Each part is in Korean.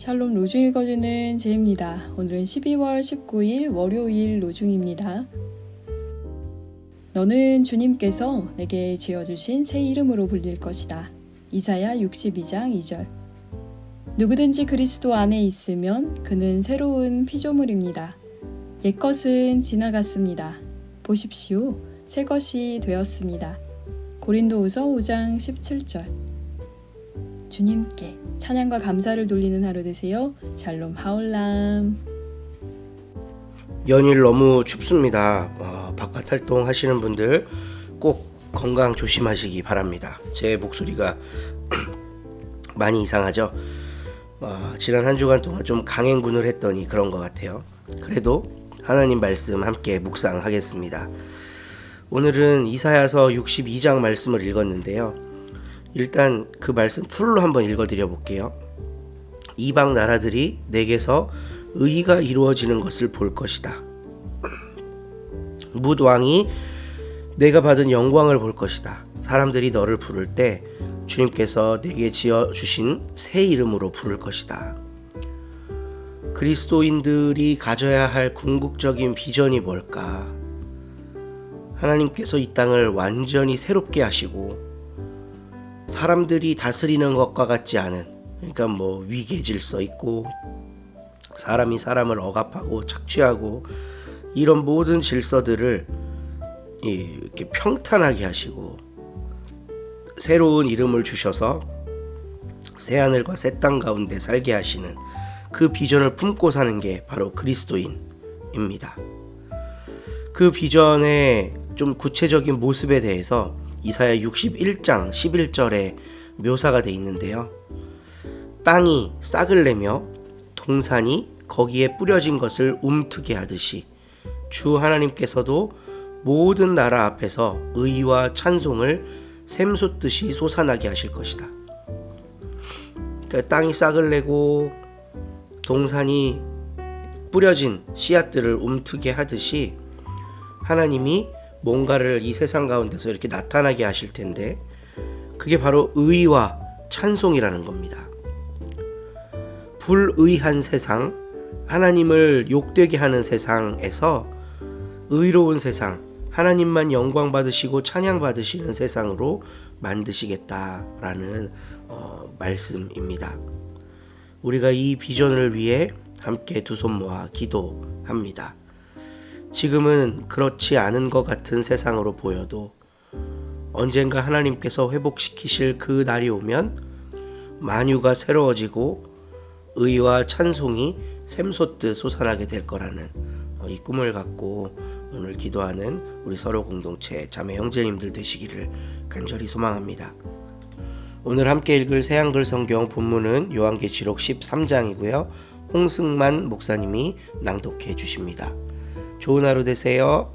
샬롬 로중 읽어주는 제입니다. 오늘은 12월 19일 월요일 로중입니다. 너는 주님께서 내게 지어주신 새 이름으로 불릴 것이다. 이사야 62장 2절. 누구든지 그리스도 안에 있으면 그는 새로운 피조물입니다. 옛것은 지나갔습니다. 보십시오. 새 것이 되었습니다. 고린도후서 5장 17절. 주님께 찬양과 감사를 돌리는 하루 되세요. 샬롬 하올람. 연일 너무 춥습니다. 바깥 활동 하시는 분들 꼭 건강 조심하시기 바랍니다. 제 목소리가 많이 이상하죠? 지난 한 주간 동안 좀 강행군을 했더니 그런 것 같아요. 그래도 하나님 말씀 함께 묵상하겠습니다. 오늘은 이사야서 62장 말씀을 읽었는데요. 일단 그 말씀 풀로 한번 읽어드려 볼게요. 이방 나라들이 내게서 의가 이루어지는 것을 볼 것이다. 뭇 왕이 내가 받은 영광을 볼 것이다. 사람들이 너를 부를 때 주님께서 내게 지어주신 새 이름으로 부를 것이다. 그리스도인들이 가져야 할 궁극적인 비전이 뭘까? 하나님께서 이 땅을 완전히 새롭게 하시고 사람들이 다스리는 것과 같지 않은, 그러니까 위계 질서 있고 사람이 사람을 억압하고 착취하고 이런 모든 질서들을 이렇게 평탄하게 하시고 새로운 이름을 주셔서 새하늘과 새 땅 가운데 살게 하시는 그 비전을 품고 사는 게 바로 그리스도인입니다. 그 비전의 좀 구체적인 모습에 대해서 이사야 61장 11절에 묘사가 되어 있는데요. 땅이 싹을 내며 동산이 거기에 뿌려진 것을 움트게 하듯이 주 하나님께서도 모든 나라 앞에서 의와 찬송을 샘솟듯이 솟아나게 하실 것이다. 그러니까 땅이 싹을 내고 동산이 뿌려진 씨앗들을 움트게 하듯이 하나님이 뭔가를 이 세상 가운데서 이렇게 나타나게 하실 텐데 그게 바로 의와 찬송이라는 겁니다. 불의한 세상, 하나님을 욕되게 하는 세상에서 의로운 세상, 하나님만 영광 받으시고 찬양 받으시는 세상으로 만드시겠다라는 말씀입니다. 우리가 이 비전을 위해 함께 두 손 모아 기도합니다. 지금은 그렇지 않은 것 같은 세상으로 보여도 언젠가 하나님께서 회복시키실 그 날이 오면 만유가 새로워지고 의와 찬송이 샘솟듯 솟아나게 될 거라는 이 꿈을 갖고 오늘 기도하는 우리 서로 공동체 자매 형제님들 되시기를 간절히 소망합니다. 오늘 함께 읽을 새한글 성경 본문은 요한계시록 13장이고요. 홍승만 목사님이 낭독해 주십니다. 좋은 하루 되세요.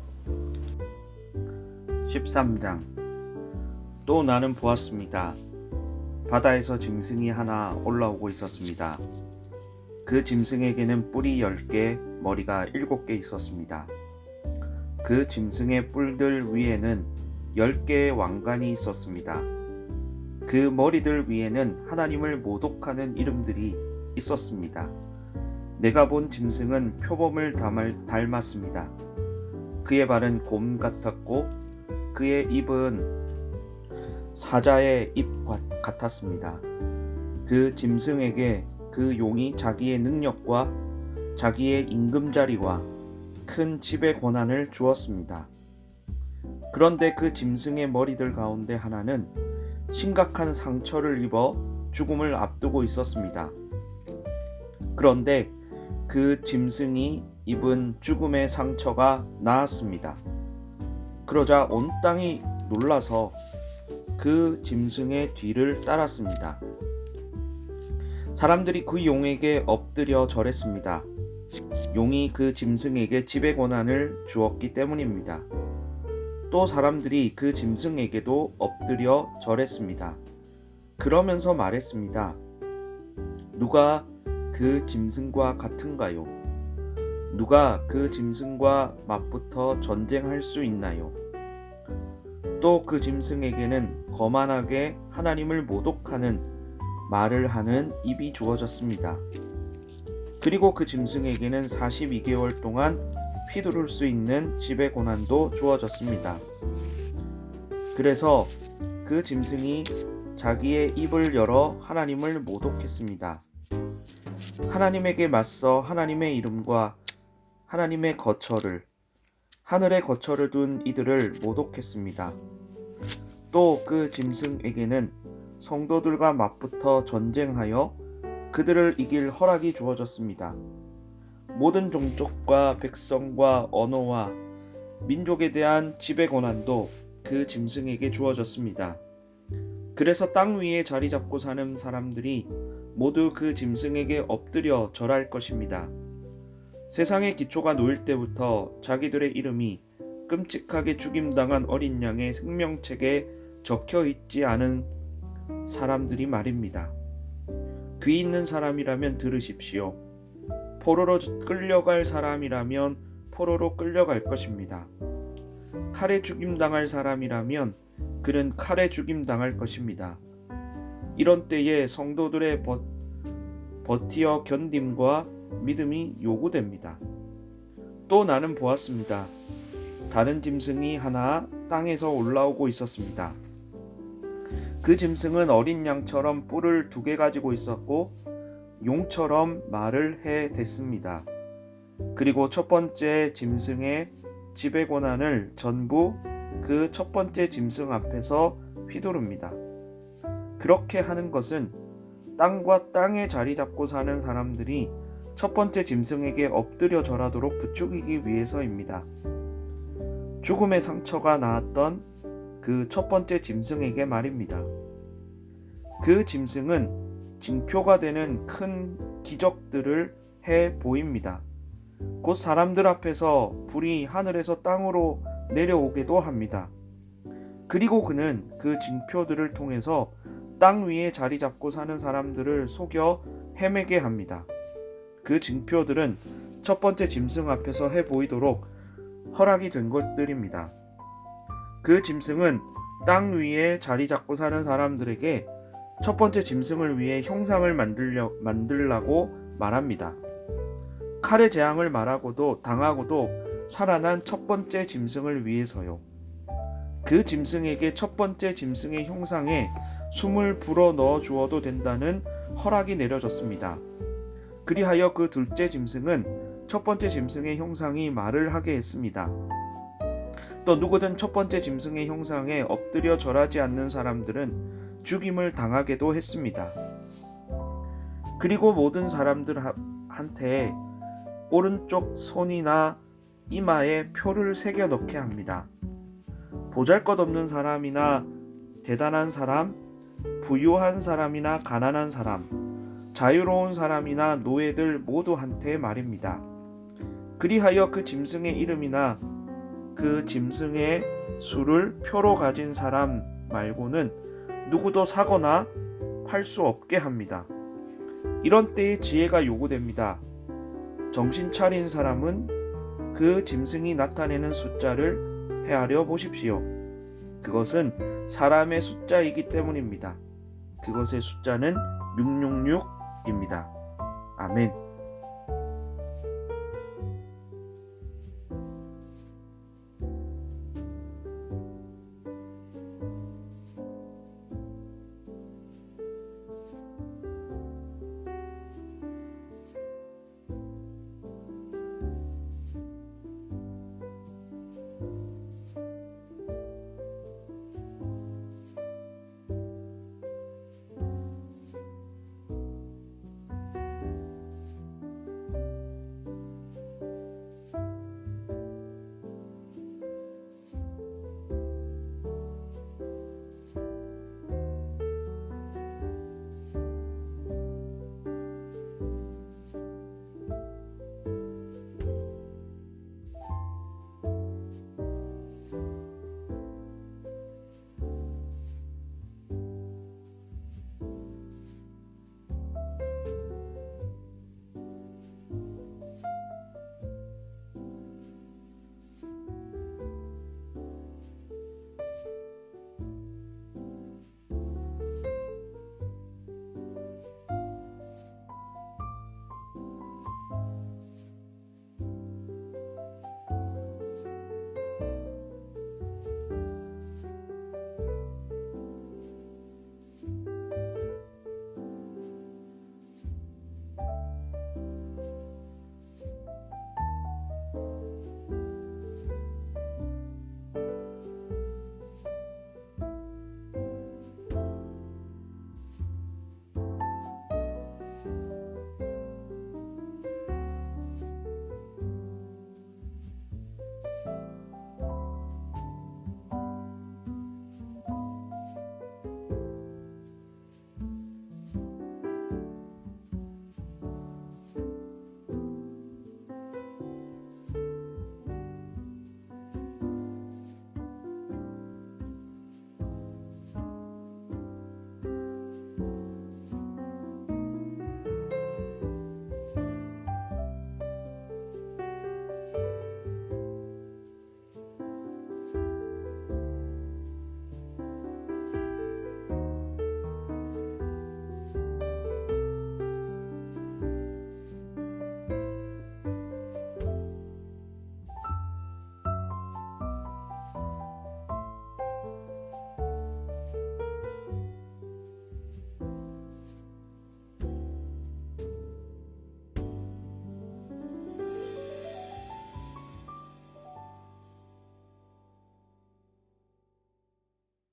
13장. 또 나는 보았습니다. 바다에서 짐승이 하나 올라오고 있었습니다. 그 짐승에게는 뿔이 10개, 머리가 7개 있었습니다. 그 짐승의 뿔들 위에는 10개의 왕관이 있었습니다. 그 머리들 위에는 하나님을 모독하는 이름들이 있었습니다. 내가 본 짐승은 표범을 닮았습니다. 그의 발은 곰 같았고 그의 입은 사자의 입 같았습니다. 그 짐승에게 그 용이 자기의 능력과 자기의 임금자리와 큰 집의 권한을 주었습니다. 그런데 그 짐승의 머리들 가운데 하나는 심각한 상처를 입어 죽음을 앞두고 있었습니다. 그런데 그 짐승이 입은 죽음의 상처가 나았습니다. 그러자 온 땅이 놀라서 그 짐승의 뒤를 따랐습니다. 사람들이 그 용에게 엎드려 절했습니다. 용이 그 짐승에게 지배 권한을 주었기 때문입니다. 또 사람들이 그 짐승에게도 엎드려 절했습니다. 그러면서 말했습니다. 누가 그 짐승과 같은가요? 누가 그 짐승과 맞붙어 전쟁할 수 있나요? 또 그 짐승에게는 거만하게 하나님을 모독하는 말을 하는 입이 주어졌습니다. 그리고 그 짐승에게는 42개월 동안 휘두를 수 있는 지배 권한도 주어졌습니다. 그래서 그 짐승이 자기의 입을 열어 하나님을 모독했습니다. 하나님에게 맞서 하나님의 이름과 하나님의 거처를, 하늘의 거처를 둔 이들을 모독했습니다. 또 그 짐승에게는 성도들과 맞붙어 전쟁하여 그들을 이길 허락이 주어졌습니다. 모든 종족과 백성과 언어와 민족에 대한 지배 권한도 그 짐승에게 주어졌습니다. 그래서 땅 위에 자리 잡고 사는 사람들이 모두 그 짐승에게 엎드려 절할 것입니다. 세상의 기초가 놓일 때부터 자기들의 이름이 끔찍하게 죽임당한 어린 양의 생명책에 적혀 있지 않은 사람들이 말입니다. 귀 있는 사람이라면 들으십시오. 포로로 끌려갈 사람이라면 포로로 끌려갈 것입니다. 칼에 죽임당할 사람이라면 그는 칼에 죽임당할 것입니다. 이런 때에 성도들의 버티어 견딤과 믿음이 요구됩니다. 또 나는 보았습니다. 다른 짐승이 하나 땅에서 올라오고 있었습니다. 그 짐승은 어린 양처럼 뿔을 2개 가지고 있었고 용처럼 말을 해댔습니다. 그리고 첫 번째 짐승의 지배 권한을 전부 그 첫 번째 짐승 앞에서 휘두릅니다. 그렇게 하는 것은 땅과 땅에 자리 잡고 사는 사람들이 첫 번째 짐승에게 엎드려 절하도록 부추기기 위해서입니다. 죽음의 상처가 나았던 그 첫 번째 짐승에게 말입니다. 그 짐승은 징표가 되는 큰 기적들을 해 보입니다. 곧 사람들 앞에서 불이 하늘에서 땅으로 내려오게도 합니다. 그리고 그는 그 징표들을 통해서 땅 위에 자리 잡고 사는 사람들을 속여 헤매게 합니다. 그 징표들은 첫 번째 짐승 앞에서 해 보이도록 허락이 된 것들입니다. 그 짐승은 땅 위에 자리 잡고 사는 사람들에게 첫 번째 짐승을 위해 형상을 만들라고 말합니다. 칼의 재앙을 당하고도 살아난 첫 번째 짐승을 위해서요. 그 짐승에게 첫 번째 짐승의 형상에 숨을 불어 넣어 주어도 된다는 허락이 내려졌습니다. 그리하여 그 둘째 짐승은 첫 번째 짐승의 형상이 말을 하게 했습니다. 또 누구든 첫 번째 짐승의 형상에 엎드려 절하지 않는 사람들은 죽임을 당하게도 했습니다. 그리고 모든 사람들한테 오른쪽 손이나 이마에 표를 새겨 넣게 합니다. 보잘것없는 사람이나 대단한 사람, 부유한 사람이나 가난한 사람, 자유로운 사람이나 노예들 모두한테 말입니다. 그리하여 그 짐승의 이름이나 그 짐승의 수를 표로 가진 사람 말고는 누구도 사거나 팔 수 없게 합니다. 이런 때에 지혜가 요구됩니다. 정신 차린 사람은 그 짐승이 나타내는 숫자를 헤아려 보십시오. 그것은 사람의 숫자이기 때문입니다. 그것의 숫자는 666입니다. 아멘.